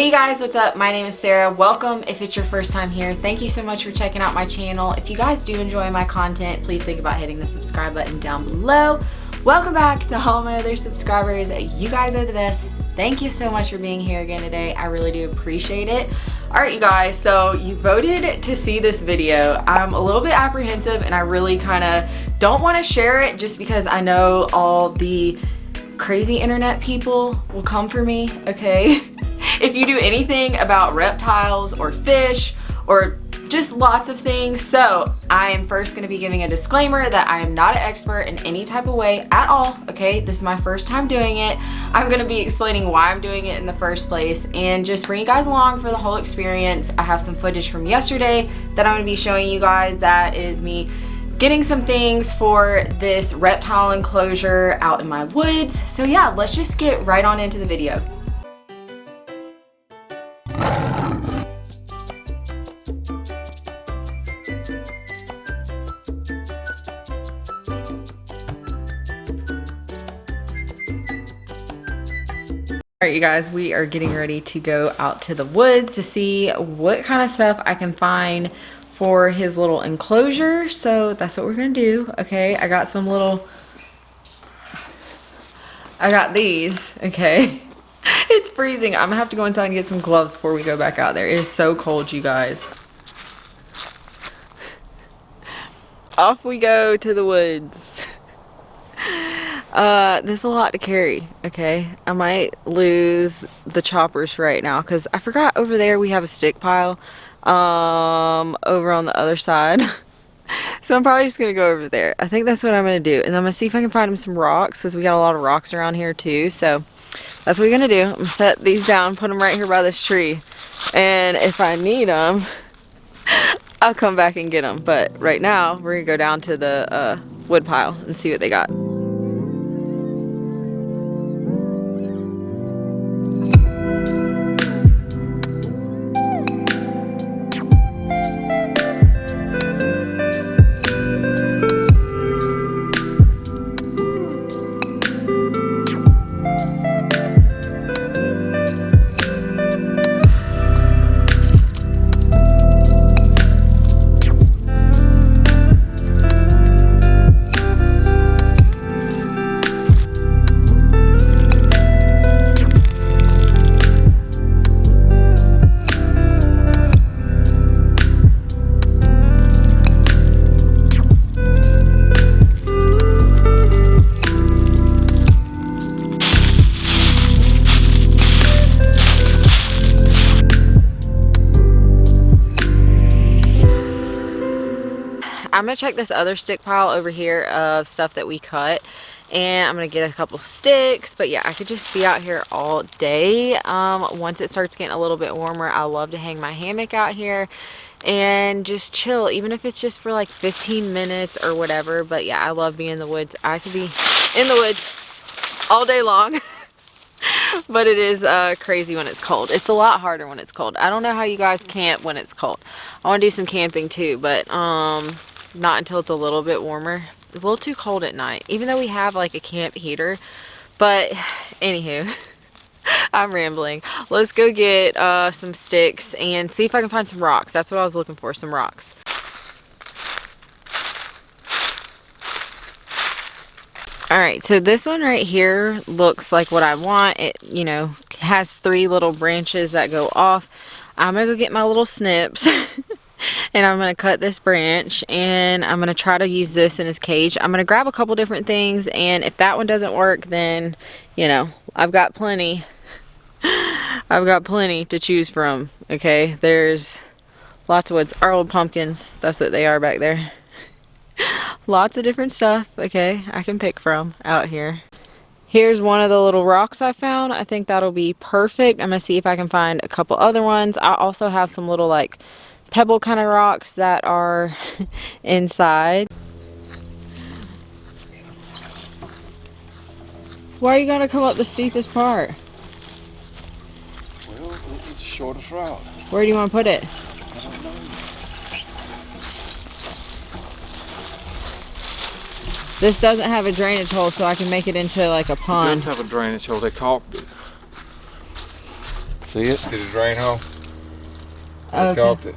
Hey you guys, what's up? My name is Sarah. Welcome if it's your first time here. Thank you so much for checking out my channel. If you guys do enjoy my content, please think about hitting the subscribe button down below. Welcome back to all my other subscribers. You guys are the best. Thank you so much for being here again today. I really do appreciate it. All right, you guys, so you voted to see this video. I'm a little bit apprehensive and I really kind of don't want to share it just because I know all the crazy internet people will come for me, okay? If you do anything about reptiles or fish or just lots of things. So I am first going to be giving a disclaimer that I am not an expert in any type of way at all, okay? This is my first time doing it. I'm going to be explaining why I'm doing it in the first place and just bring you guys along for the whole experience. I have some footage from yesterday that I'm going to be showing you guys. That is me getting some things for this reptile enclosure out in my woods. So yeah, let's just get right on into the video. All right, you guys, we are getting ready to go out to the woods to see what kind of stuff I can find for his little enclosure. So that's what we're gonna do, okay? I got these, okay? It's freezing. I'm gonna have to go inside and get some gloves before we go back out there. It is so cold, you guys. Off we go to the woods. There's a lot to carry, okay? I might lose the choppers right now because I forgot over there we have a stick pile over on the other side. So I'm probably just gonna go over there. I think that's what I'm gonna do, and I'm gonna see if I can find him some rocks because we got a lot of rocks around here too. So that's what we're gonna do. I'm gonna set these down, put them right here by this tree, and if I need them I'll come back and get them. But right now we're gonna go down to the wood pile and see what they got. I'm gonna check this other stick pile over here of stuff that we cut, and I'm gonna get a couple sticks. But yeah, I could just be out here all day. Once it starts getting a little bit warmer, I love to hang my hammock out here and just chill, even if it's just for like 15 minutes or whatever. But yeah, I love being in the woods. I could be in the woods all day long. But it is crazy when it's cold. It's a lot harder when it's cold. I don't know how you guys camp when it's cold. I want to do some camping too, but not until it's a little bit warmer. It's a little too cold at night, even though we have like a camp heater. But anywho, I'm rambling. Let's go get some sticks and see if I can find some rocks. That's what I was looking for, some rocks. All right, so this one right here looks like what I want. It, you know, has 3 little branches that go off. I'm gonna go get my little snips and I'm gonna cut this branch, and I'm gonna try to use this in his cage. I'm gonna grab a couple different things, and if that one doesn't work, then, you know, I've got plenty. I've got plenty to choose from, okay? There's lots of woods. Our old pumpkins, that's what they are back there. Lots of different stuff, okay, I can pick from out here. Here's one of the little rocks I found. I think that'll be perfect. I'm gonna see if I can find a couple other ones. I also have some little like pebble kind of rocks that are inside. Why are you gonna come up the steepest part? Well, it's the shortest route. Where do you want to put it? I don't know. This doesn't have a drainage hole, so I can make it into like a pond. It does have a drainage hole. They caulked it. See it? Did it drain hole? I Okay. caulked it.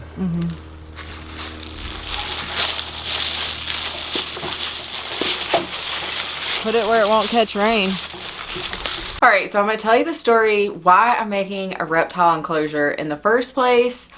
Put it where it won't catch rain. All right, so I'm gonna tell you the story why I'm making a reptile enclosure in the first place.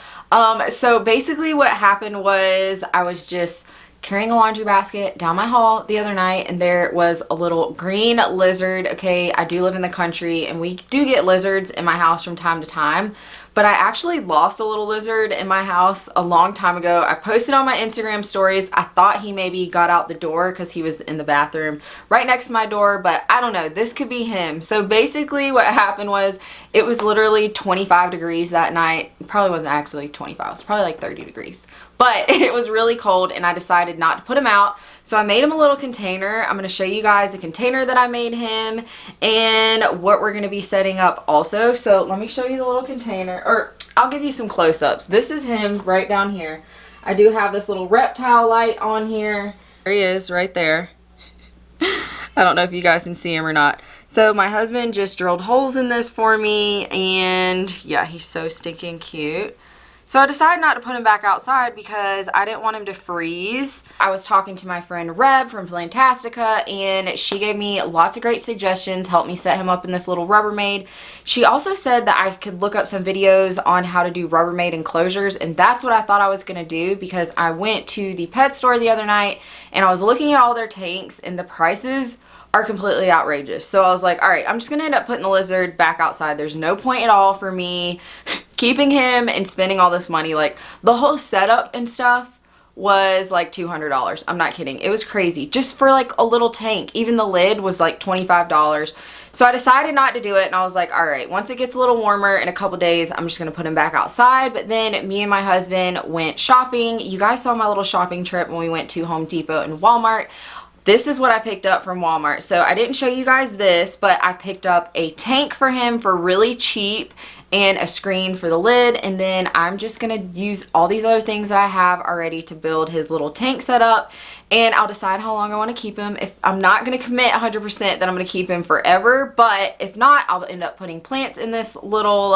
So basically what happened was I was just carrying a laundry basket down my hall the other night, and there was a little green lizard. Okay, I do live in the country and we do get lizards in my house from time to time, but I actually lost a little lizard in my house a long time ago. I posted on my Instagram stories. I thought he maybe got out the door because he was in the bathroom right next to my door, but I don't know, this could be him. So basically what happened was it was literally 25 degrees that night. It probably wasn't actually 25, it was probably like 30 degrees. But it was really cold and I decided not to put him out. So I made him a little container. I'm going to show you guys the container that I made him and what we're going to be setting up also. So let me show you the little container, or I'll give you some close-ups. This is him right down here. I do have this little reptile light on here. There he is right there. I don't know if you guys can see him or not. So my husband just drilled holes in this for me, and yeah, he's so stinking cute. So I decided not to put him back outside because I didn't want him to freeze. I was talking to my friend Reb from Plantastica, and she gave me lots of great suggestions, helped me set him up in this little Rubbermaid. She also said that I could look up some videos on how to do Rubbermaid enclosures, and that's what I thought I was going to do because I went to the pet store the other night and I was looking at all their tanks and the prices are completely outrageous. So I was like, all right, I'm just gonna end up putting the lizard back outside. There's no point at all for me keeping him and spending all this money. Like, the whole setup and stuff was like $200. I'm not kidding. It was crazy just for like a little tank. Even the lid was like $25. So I decided not to do it, and I was like, all right, once it gets a little warmer in a couple days, I'm just gonna put him back outside. But then me and my husband went shopping. You guys saw my little shopping trip when we went to Home Depot and Walmart. This is what I picked up from Walmart. So I didn't show you guys this, but I picked up a tank for him for really cheap and a screen for the lid. And then I'm just gonna use all these other things that I have already to build his little tank setup. And I'll decide how long I wanna keep him. If I'm not gonna commit 100% that I'm gonna keep him forever, but if not, I'll end up putting plants in this little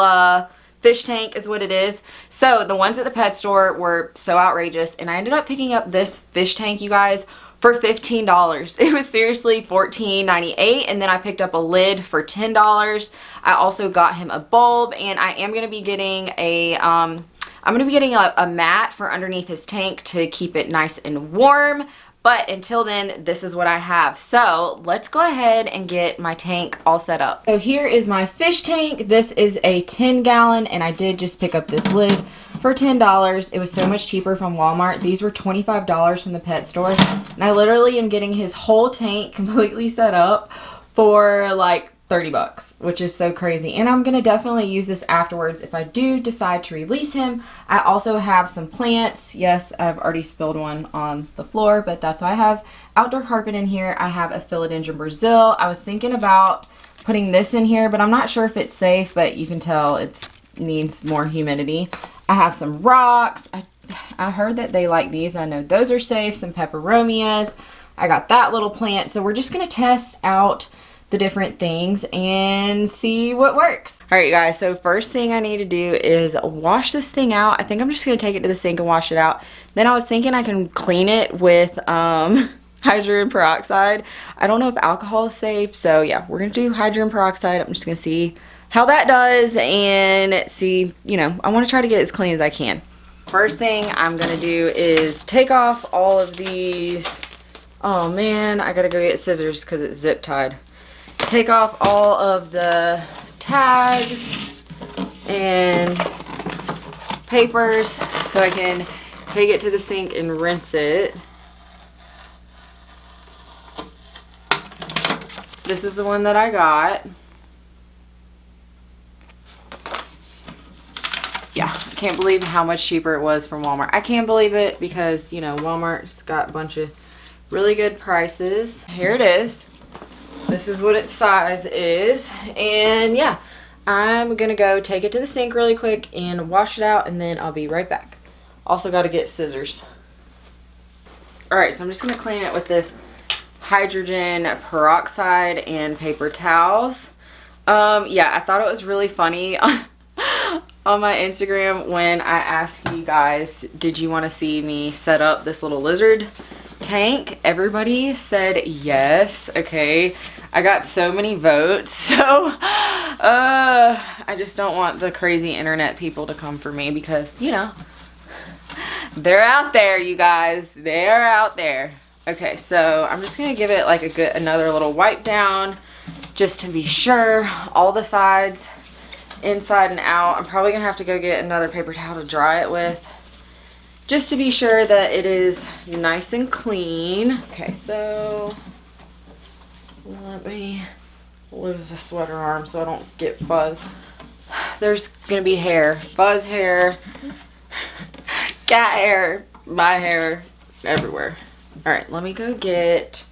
fish tank is what it is. So the ones at the pet store were so outrageous, and I ended up picking up this fish tank, you guys, for $15. It was seriously $14.98, and then I picked up a lid for $10. I also got him a bulb, and I am going to be getting a a mat for underneath his tank to keep it nice and warm. But until then, this is what I have. So let's go ahead and get my tank all set up. So here is my fish tank. This is a 10-gallon, and I did just pick up this lid for $10. It was so much cheaper from Walmart. These were $25 from the pet store. And I literally am getting his whole tank completely set up for like 30 bucks, which is so crazy. And I'm gonna definitely use this afterwards if I do decide to release him. I also have some plants. Yes, I've already spilled one on the floor, but that's why I have outdoor carpet in here. I have a philodendron Brazil. I was thinking about putting this in here, but I'm not sure if it's safe, but you can tell it needs more humidity. I have some rocks. I heard that they like these. I know those are safe. Some peperomias. I got that little plant. So we're just gonna test out the different things and see what works. All right, guys, so first thing I need to do is wash this thing out. I think I'm just gonna take it to the sink and wash it out. Then I was thinking I can clean it with hydrogen peroxide. I don't know if alcohol is safe, so yeah, we're gonna do hydrogen peroxide. I'm just gonna see how that does and see, you know, I want to try to get it as clean as I can. First thing I'm gonna do is take off all of these. Oh man, I gotta go get scissors because it's zip tied. Take off all of the tags and papers so I can take it to the sink and rinse it. This is the one that I got. Yeah, I can't believe how much cheaper it was from Walmart. I can't believe it because, you know, Walmart's got a bunch of really good prices. Here it is. This is what its size is. And yeah, I'm gonna go take it to the sink really quick and wash it out, and then I'll be right back. Also got to get scissors. Alright, so I'm just gonna clean it with this hydrogen peroxide and paper towels. Yeah, I thought it was really funny. on my Instagram when I asked you guys, did you want to see me set up this little lizard tank? Everybody said yes. Okay, I got so many votes, so I just don't want the crazy internet people to come for me because, you know, they're out there, you guys. They're out there. Okay, so I'm just gonna give it like another little wipe down just to be sure. All the sides, inside and out. I'm probably gonna have to go get another paper towel to dry it with, just to be sure that it is nice and clean. Okay, so let me lose the sweater arm so I don't get fuzz. There's gonna be hair, fuzz hair, cat hair, my hair, everywhere. All right, let me go get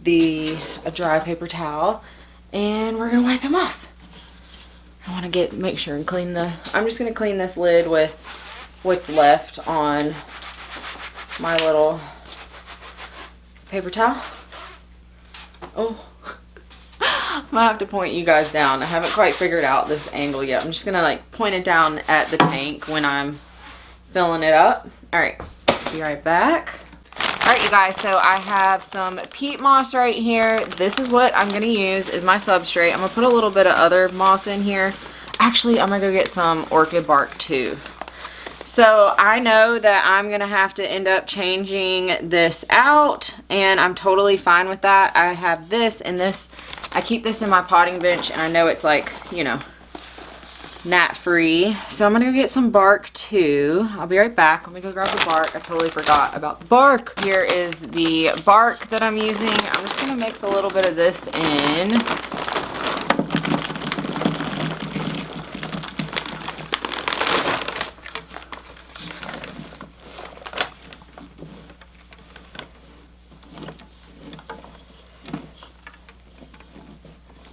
a dry paper towel and we're gonna wipe him off. I want to make sure and clean I'm just gonna clean this lid with what's left on my little paper towel. Oh, I'm gonna have to point you guys down. I haven't quite figured out this angle yet. I'm just gonna like point it down at the tank when I'm filling it up. All right, be right back. All right, you guys, so I have some peat moss right here. This is what I'm gonna use as my substrate. I'm gonna put a little bit of other moss in here. Actually, I'm gonna go get some orchid bark too. So I know that I'm gonna have to end up changing this out, and I'm totally fine with that. I have this and this. I keep this in my potting bench, and I know it's like, you know, gnat free. So I'm gonna go get some bark too. I'll be right back. Let me go grab the bark. I totally forgot about the bark. Here is the bark that I'm using. I'm just gonna mix a little bit of this in.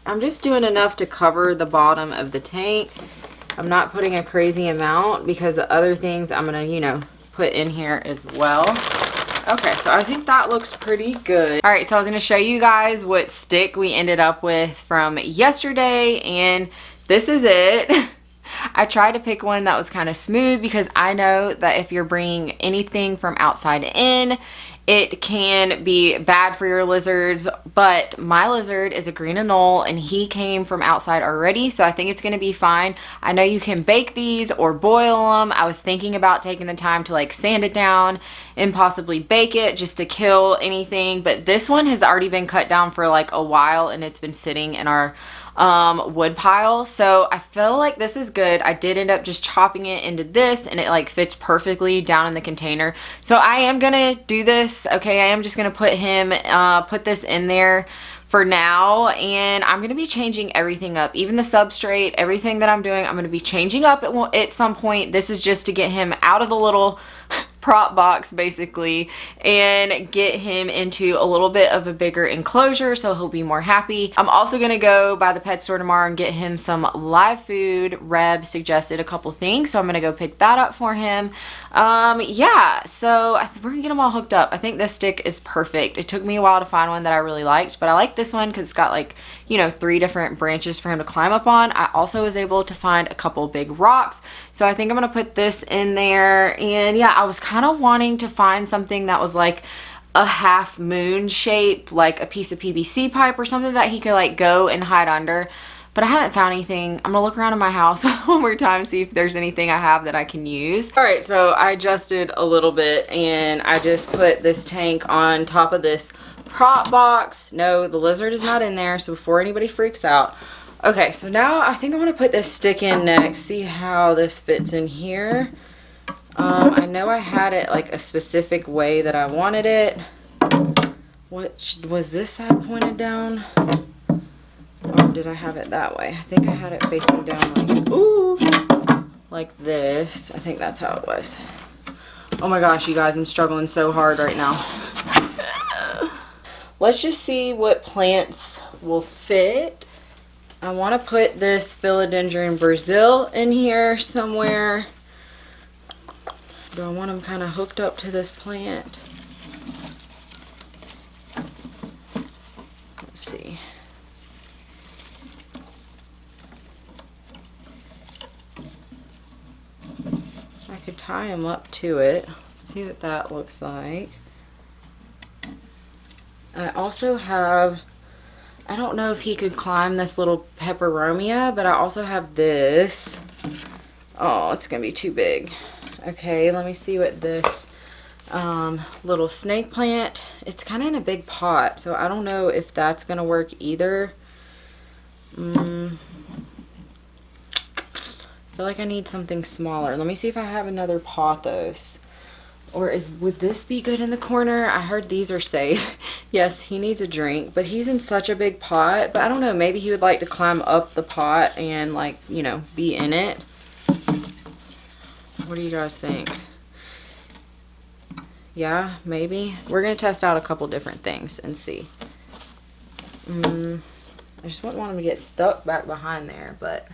I'm just doing enough to cover the bottom of the tank. I'm not putting a crazy amount because the other things I'm gonna, you know, put in here as well. Okay, so I think that looks pretty good. All right, so I was gonna show you guys what stick we ended up with from yesterday, and this is it. I tried to pick one that was kind of smooth because I know that if you're bringing anything from outside in, it can be bad for your lizards, but my lizard is a green anole and he came from outside already, so I think it's gonna be fine. I know you can bake these or boil them. I was thinking about taking the time to like sand it down and possibly bake it just to kill anything, but this one has already been cut down for like a while and it's been sitting in our wood pile, so I feel like this is good. I did end up just chopping it into this and it like fits perfectly down in the container, so I am gonna do this. Okay, I am just gonna put this in there for now, and I'm gonna be changing everything up, even the substrate, everything that I'm doing, I'm gonna be changing up at some point. This is just to get him out of the little prop box basically and get him into a little bit of a bigger enclosure so he'll be more happy. I'm also gonna go by the pet store tomorrow and get him some live food. Reb suggested a couple things, so I'm gonna go pick that up for him. Yeah, so we're gonna get them all hooked up. I think this stick is perfect. It took me a while to find one that I really liked, but I like this one because it's got like, you know, 3 different branches for him to climb up on. I also was able to find a couple big rocks, so I think I'm gonna put this in there. And yeah, I was kind of wanting to find something that was like a half moon shape, like a piece of PVC pipe or something that he could like go and hide under, but I haven't found anything. I'm gonna look around in my house one more time, see if there's anything I have that I can use. All right, so I adjusted a little bit and I just put this tank on top of this prop box. No, the lizard is not in there, so before anybody freaks out. Okay, so now I think I'm gonna put this stick in next, see how this fits in here. I know I had it like a specific way that I wanted it. What was this side pointed down? Or did I have it that way? I think I had it facing down like, ooh, like this. I think that's how it was. Oh my gosh, you guys, I'm struggling so hard right now. Let's just see what plants will fit. I want to put this philodendron Brazil in here somewhere. Do I want them kind of hooked up to this plant? Let's see. see. could tie him up to it. See what that looks like. I also have, I don't know if he could climb this little peperomia, but I also have this. Oh, it's gonna be too big. Okay, let me see what this little snake plant, it's kind of in a big pot, so I don't know if that's gonna work either. I feel like I need something smaller. Let me see if I have another pothos. Or would this be good in the corner? I heard these are safe. Yes, he needs a drink, but he's in such a big pot. But I don't know, maybe he would like to climb up the pot and, like, you know, be in it. What do you guys think? Yeah, maybe. We're going to test out a couple different things and see. I just wouldn't want him to get stuck back behind there, but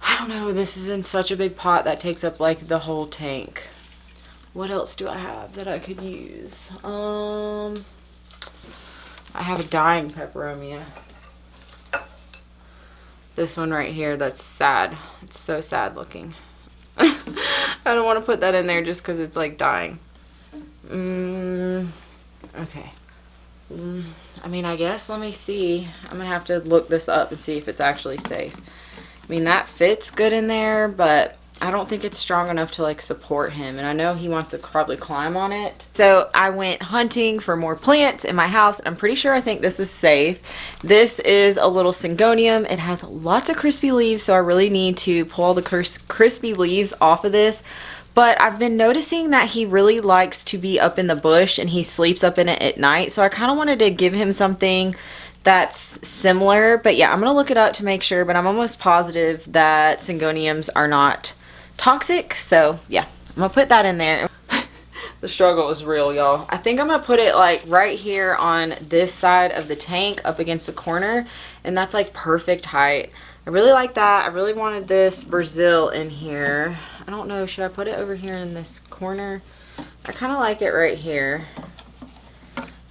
I don't know. This is in such a big pot that takes up, like, the whole tank. What else do I have that I could use? I have a dying peperomia. This one right here, that's sad. It's so sad looking. I don't want to put that in there just because it's like dying. Okay. I mean, I guess, let me see. I'm going to have to look this up and see if it's actually safe. I mean, that fits good in there, but I don't think it's strong enough to, like, support him. And I know he wants to probably climb on it. So I went hunting for more plants in my house. I'm pretty sure I think this is safe. This is a little syngonium. It has lots of crispy leaves, so I really need to pull all the crispy leaves off of this. But I've been noticing that he really likes to be up in the bush and he sleeps up in it at night. So I kind of wanted to give him something that's similar. But yeah, I'm going to look it up to make sure. But I'm almost positive that syngoniums are not toxic. So yeah, I'm going to put that in there. The struggle is real, y'all. I think I'm going to put it like right here on this side of the tank up against the corner. And that's like perfect height. I really like that. I really wanted this Brazil in here. I don't know, should I put it over here in this corner? I kind of like it right here.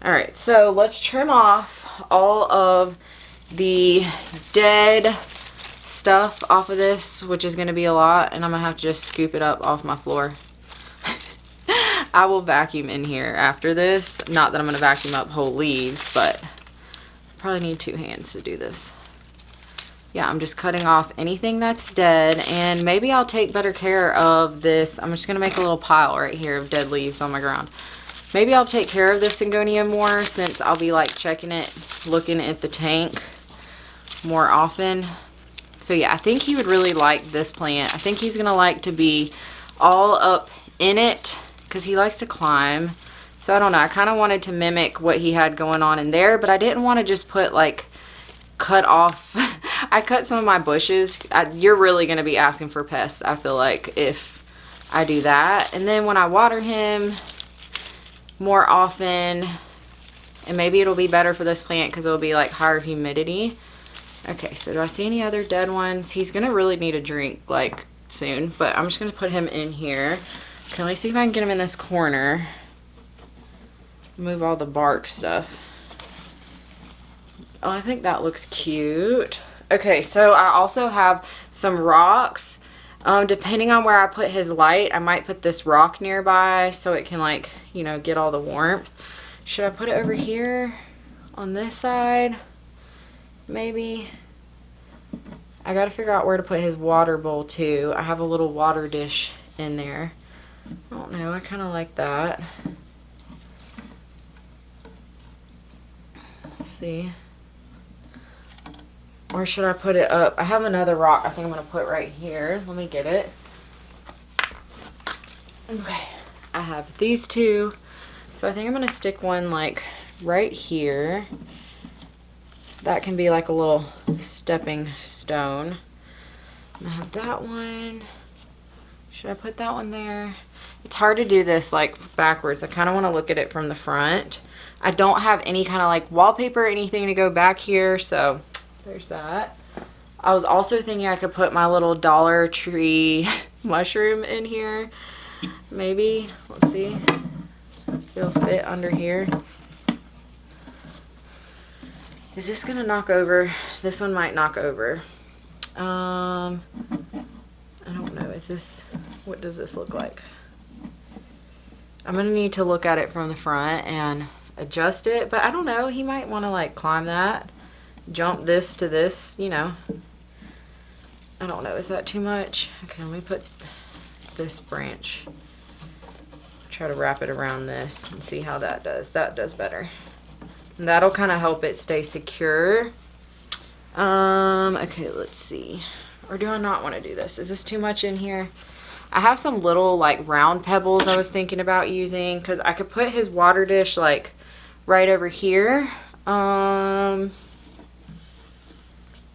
Alright, so let's trim off all of the dead stuff off of this, which is going to be a lot, and I'm going to have to just scoop it up off my floor. I will vacuum in here after this. Not that I'm going to vacuum up whole leaves, but I probably need 2 hands to do this. Yeah, I'm just cutting off anything that's dead, and maybe I'll take better care of this. I'm just going to make a little pile right here of dead leaves on my ground. Maybe I'll take care of this syngonium more since I'll be like checking it, looking at the tank more often. So yeah, I think he would really like this plant. I think he's going to like to be all up in it because he likes to climb. So I don't know, I kind of wanted to mimic what he had going on in there, but I didn't want to just put like cut off. I cut some of my bushes. You're really going to be asking for pests, I feel like, if I do that. And then when I water him more often, and maybe it'll be better for this plant because it'll be like higher humidity. Okay, so do I see any other dead ones? He's going to really need a drink like soon, but I'm just going to put him in here. Okay, let's see if I can get him in this corner. Move all the bark stuff. Oh, I think that looks cute. Okay, so I also have some rocks. Depending on where I put his light, I might put this rock nearby so it can, like, you know, get all the warmth. Should I put it over here on this side? Maybe. I gotta figure out where to put his water bowl too. I have a little water dish in there. I don't know, I kind of like that. Let's see. Or should I put it up? I have another rock I think I'm going to put right here. Let me get it. Okay. I have these two. So I think I'm going to stick one like right here. That can be like a little stepping stone. I have that one. Should I put that one there? It's hard to do this like backwards. I kind of want to look at it from the front. I don't have any kind of like wallpaper or anything to go back here, so there's that. I was also thinking I could put my little Dollar Tree mushroom in here. Maybe. Let's see. If it'll fit under here. Is this gonna knock over? This one might knock over. I don't know. Is this what does this look like? I'm gonna need to look at it from the front and adjust it, but I don't know, he might want to like climb that, jump this to this, you know. I don't know, is that too much? Okay, let me put this branch, try to wrap it around this and see how that does. That does better. And that'll kind of help it stay secure. Okay, let's see. Or do I not want to do this? Is this too much in here? I have some little like round pebbles I was thinking about using, because I could put his water dish like right over here. I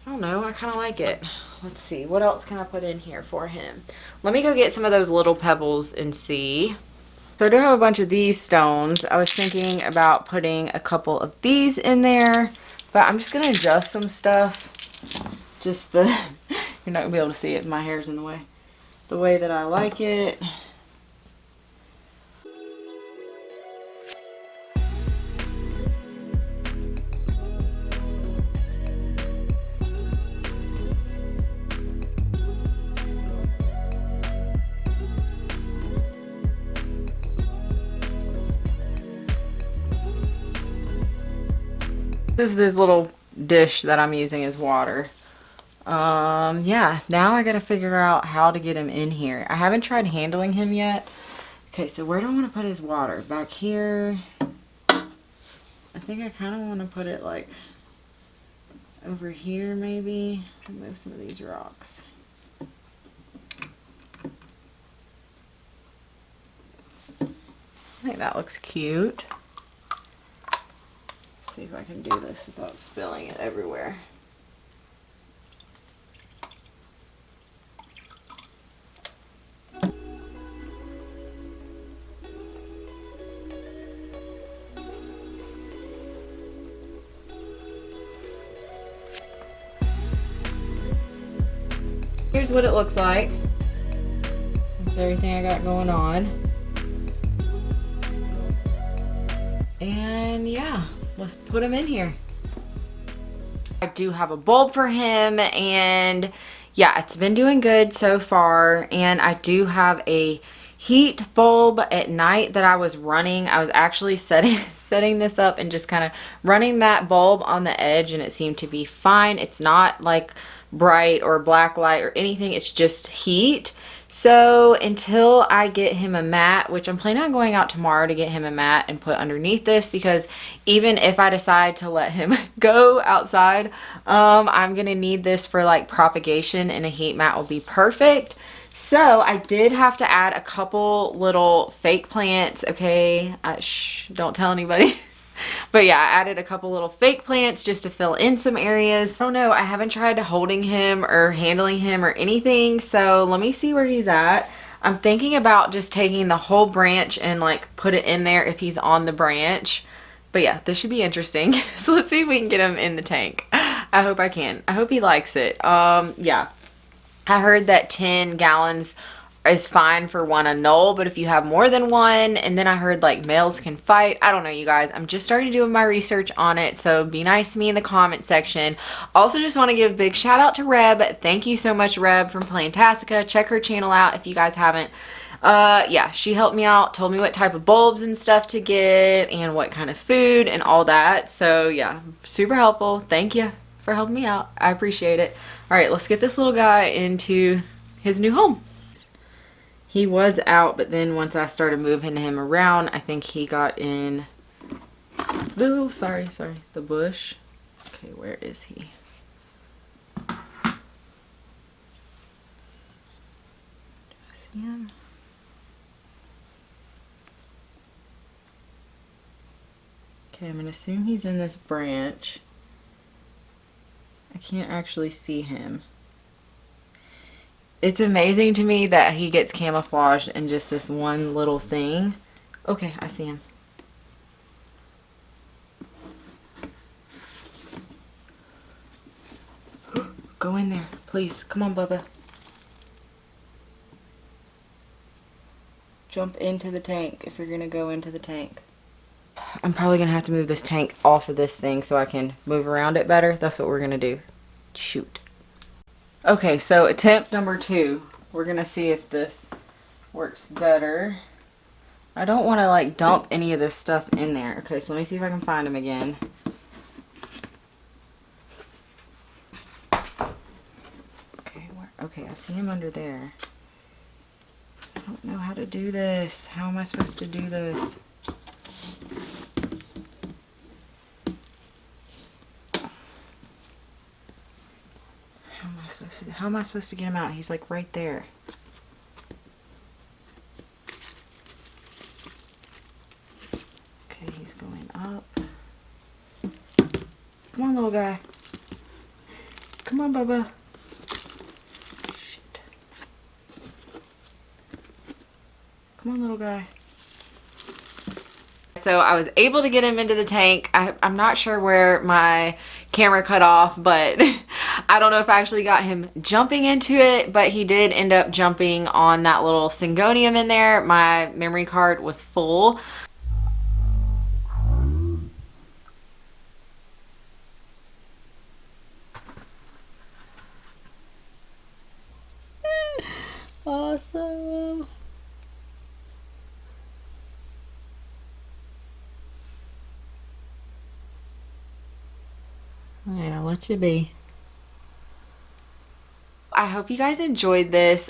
don't know, I kind of like it. Let's see, what else can I put in here for him? Let me go get some of those little pebbles and see. So I do have a bunch of these stones. I was thinking about putting a couple of these in there, but I'm just gonna adjust some stuff. Just the, you're not gonna be able to see it, my hair's in the way. The way that I like it. This is this little dish that I'm using as water. Yeah, now I gotta figure out how to get him in here. I haven't tried handling him yet. Okay, so where do I want to put his water? Back here. I think I kind of want to put it like over here maybe. Move some of these rocks. I think that looks cute. See if I can do this without spilling it everywhere. Here's what it looks like. This is everything I got going on. And yeah, let's put him in here. I do have a bulb for him, and yeah, it's been doing good so far. And I do have a heat bulb at night that I was running. I was actually setting this up and just kind of running that bulb on the edge, and it seemed to be fine. It's not like bright or black light or anything, it's just heat. So until I get him a mat, which I'm planning on going out tomorrow to get him a mat and put underneath this, because even if I decide to let him go outside, I'm gonna need this for like propagation, and a heat mat will be perfect. So I did have to add a couple little fake plants. Okay, shh, don't tell anybody. But yeah, I added a couple little fake plants just to fill in some areas. I don't know, I haven't tried holding him or handling him or anything, so let me see where he's at. I'm thinking about just taking the whole branch and like put it in there if he's on the branch. But yeah, this should be interesting. So let's see if we can get him in the tank. I hope I can. I hope he likes it. Yeah, I heard that 10 gallons is fine for one Anole, but if you have more than one, and then I heard like males can fight. I don't know, you guys, I'm just starting doing my research on it, so be nice to me in the comment section. Also just want to give a big shout out to Reb. Thank you so much, Reb, from Plantastica. Check her channel out if you guys haven't. Yeah, she helped me out, told me what type of bulbs and stuff to get and what kind of food and all that. So yeah, super helpful. Thank you for helping me out. I appreciate it. All right, let's get this little guy into his new home. He was out, but then once I started moving him around, I think he got in the, sorry, the bush. Okay, where is he? Do I see him? Okay, I'm gonna assume he's in this branch. I can't actually see him. It's amazing to me that he gets camouflaged in just this one little thing. Okay, I see him. Go in there, please. Come on, Bubba. Jump into the tank if you're gonna go into the tank. I'm probably gonna have to move this tank off of this thing so I can move around it better. That's what we're gonna do. Shoot. Okay, so attempt number 2. We're gonna see if this works better. I don't want to like dump any of this stuff in there. Okay, so let me see if I can find them again. Okay, okay, I see him under there. I don't know how to do this. How am I supposed to do this? How am I supposed to get him out? He's like right there. Okay, he's going up. Come on, little guy. Come on, Bubba. Shit. Come on, little guy. So I was able to get him into the tank. I'm not sure where my camera cut off, but I don't know if I actually got him jumping into it, but he did end up jumping on that little Syngonium in there. My memory card was full. Awesome. Alright, I'll let you be. I hope you guys enjoyed this.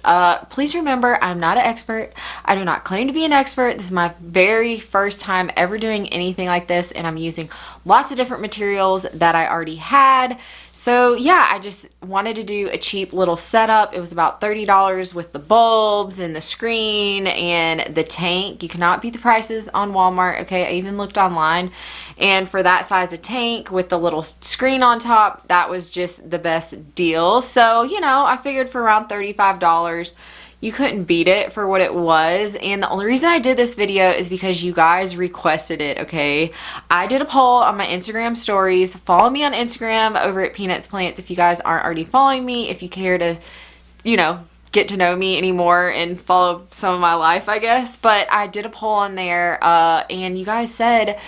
Please remember, I'm not an expert. I do not claim to be an expert. This is my very first time ever doing anything like this, and I'm using lots of different materials that I already had. So yeah, I just wanted to do a cheap little setup. It was about $30 with the bulbs and the screen and the tank. You cannot beat the prices on Walmart, okay? I even looked online, and for that size of tank with the little screen on top, that was just the best deal. So, you know, I figured for around $35, you couldn't beat it for what it was. And the only reason I did this video is because you guys requested it, okay? I did a poll on my Instagram stories. Follow me on Instagram over at Peanuts Plants if you guys aren't already following me, if you care to, you know, get to know me anymore and follow some of my life, I guess. But I did a poll on there, and you guys said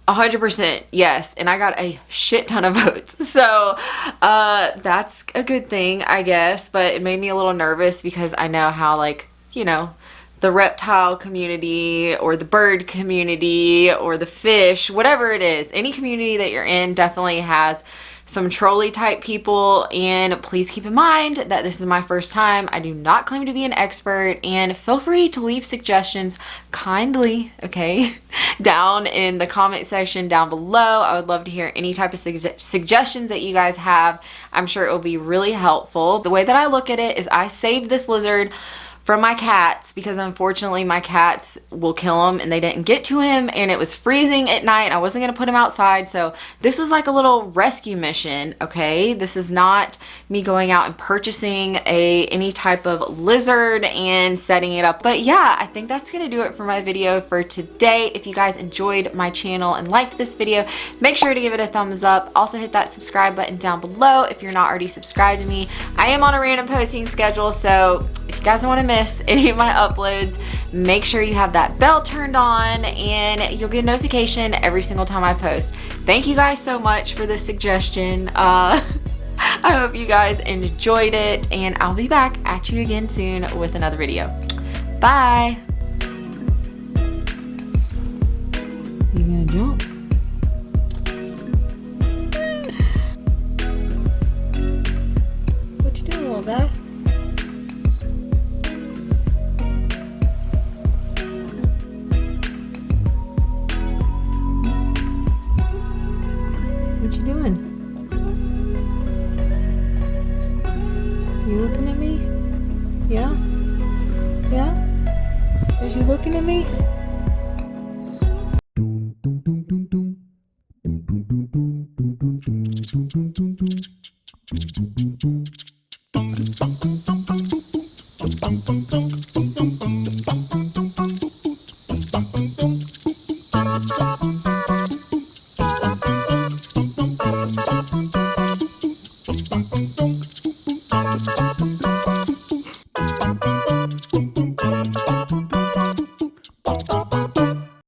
100% yes, and I got a shit ton of votes, so that's a good thing, I guess. But it made me a little nervous because I know how, like, you know, the reptile community or the bird community or the fish, whatever it is, any community that you're in definitely has some trolley type people. And please keep in mind that this is my first time. I do not claim to be an expert, and feel free to leave suggestions kindly, okay, down in the comment section down below. I would love to hear any type of suggestions that you guys have. I'm sure it will be really helpful. The way that I look at it is I saved this lizard from my cats because unfortunately my cats will kill him, and they didn't get to him, and it was freezing at night. I wasn't gonna put him outside, so this was like a little rescue mission, okay? This is not me going out and purchasing any type of lizard and setting it up. But yeah, I think that's gonna do it for my video for today. If you guys enjoyed my channel and liked this video, make sure to give it a thumbs up. Also hit that subscribe button down below if you're not already subscribed to me. I am on a random posting schedule, so if you guys don't want to miss any of my uploads, make sure you have that bell turned on and you'll get a notification every single time I post. Thank you guys so much for this suggestion. I hope you guys enjoyed it, and I'll be back at you again soon with another video. Bye. You gonna jump? What you doing, little guy? What you doing? You looking at me? Yeah? Yeah? Is you looking at me?